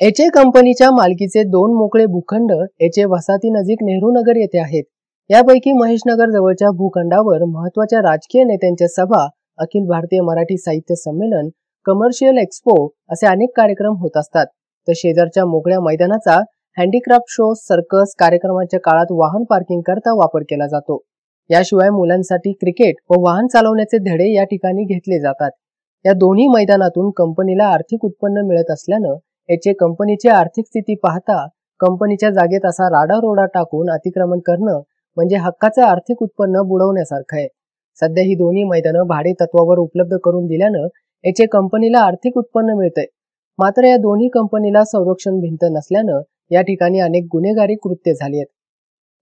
HA कंपनीच्या मालकीचे 2 मोकळे भूखंड एचए वसाहती नजीक नेहरू नगर येथे आहेत। यापैकी महेशनगर जवळच्या भूखंडावर महत्त्वाच्या राजकीय नेत्यांच्या सभा, अखिल भारतीय मराठी साहित्य संमेलन, कमर्शियल एक्सपो असे अनेक कार्यक्रम होत असतात। तर शेजारच्या मोकळ्या मैदानाचा हँडीक्राफ्ट शो, सर्कस कार्यक्रमाच्या काळात वाहन पार्किंग करता वापर केला जातो। याशिवाय मुलांसाठी क्रिकेट व वाहन चालवण्याचे धडे या ठिकाणी घेतले जातात। या दोन्ही मैदानातून कंपनीला आर्थिक उत्पन्न मिळत असल्यानं एचए कंपनीची आर्थिक स्थिती पाहता कंपनीच्या जागेत असा राडारोडा टाकून अतिक्रमण करणं म्हणजे हक्काचं आर्थिक उत्पन्न बुडवण्यासारखं आहे। सध्या ही दोन्ही मैदानं भाडे तत्वावर उपलब्ध करून दिल्यानं एचए कंपनीला आर्थिक उत्पन्न मिळतंय। मात्र या दोन्ही कंपनीला संरक्षण भिंत नसल्यानं या ठिकाणी अनेक गुन्हेगारी कृत्य झाली आहेत।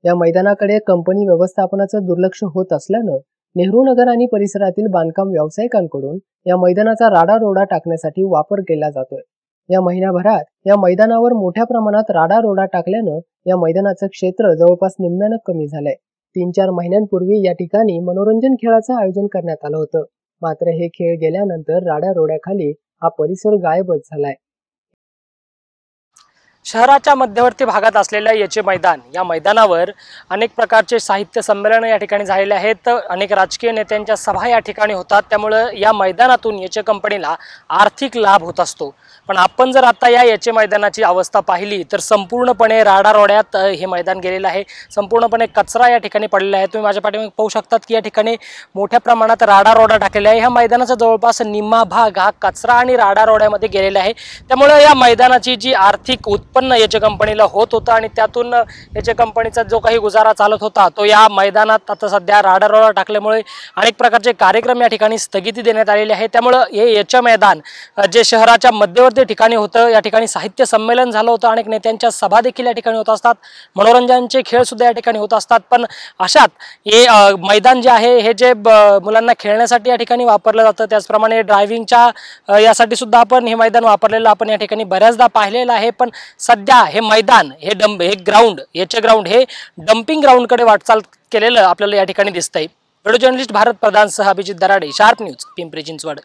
या मैदानाकडे कंपनी व्यवस्थापनाचं दुर्लक्ष होत असल्यानं नेहरू नगर आणि परिसरातील बांधकाम व्यावसायिकांकडून या मैदानाचा राडारोडा टाकण्यासाठी वापर केला जातोय। या महिन्याभरात या मैदानावर मोठ्या प्रमाणात राडारोडा टाकल्यानं या मैदानाचं क्षेत्र जवळपास निम्म्यानं कमी झालंय। 3-4 महिन्यांपूर्वी या ठिकाणी मनोरंजन खेळाचं आयोजन करण्यात आलं होतं। मात्र हे खेळ गेल्यानंतर राडारोड्याखाली हा परिसर गायबच झालाय। शहराच्या मध्यवर्ती भागात असलेल्या एचए मैदान, या मैदानावर अनेक प्रकारचे साहित्य संमेलन या ठिकाणी झालेले आहेत। अनेक राजकीय नेत्यांच्या सभा या ठिकाणी होतात। त्यामुळे या मैदानातून एचए कंपनीला आर्थिक लाभ होत असतो। पण आपण जर आता या एचए मैदानाची अवस्था पाहिली तर संपूर्णपणे राडारोड्यात हे मैदान गेलेलं आहे। संपूर्णपणे कचरा या ठिकाणी पडलेला आहे। तुम्ही माझ्या पाठीमागे पाहू शकतात की या ठिकाणी मोठ्या प्रमाणात राडारोडा टाकलेला आहे। ह्या मैदानाचा जवळपास निम्मा भाग हा कचरा आणि राडारोड्यामध्ये गेलेला आहे। त्यामुळे या मैदानाची जी आर्थिक उत्पन्न एचए कंपनीला होत होतं आणि त्यातून एचए कंपनीचा जो काही गुजारा चालत होता तो या मैदानात आता सध्या राडारोडा टाकल्यामुळे अनेक प्रकारचे कार्यक्रम या ठिकाणी स्थगिती देण्यात आलेले आहे। त्यामुळे हे एचए मैदान जे शहराच्या मध्यवर्ती ठिकाणी होतं, या ठिकाणी साहित्य संमेलन झालं होतं, अनेक नेत्यांच्या सभा देखील या ठिकाणी होत असतात, मनोरंजनाचे खेळ सुद्धा या ठिकाणी होत असतात। पण अशात हे मैदान जे आहे हे जे मुलांना खेळण्यासाठी या ठिकाणी वापरलं जातं, त्याचप्रमाणे ड्रायव्हिंगच्या यासाठी सुद्धा आपण हे मैदान वापरलेलं आपण या ठिकाणी बऱ्याचदा पाहिलेलं आहे। पण सध्या हे मैदान हे ग्राउंड एचए ग्राउंड हे डम्पिंग ग्राउंडकडे वाटचाल केलेलं आपल्याला या ठिकाणी दिसतंय। व्हिडिओ जर्नलिस्ट भारत प्रधान सह अभिजित दराडे, शार्प न्यूज, पिंपरी चिंचवड।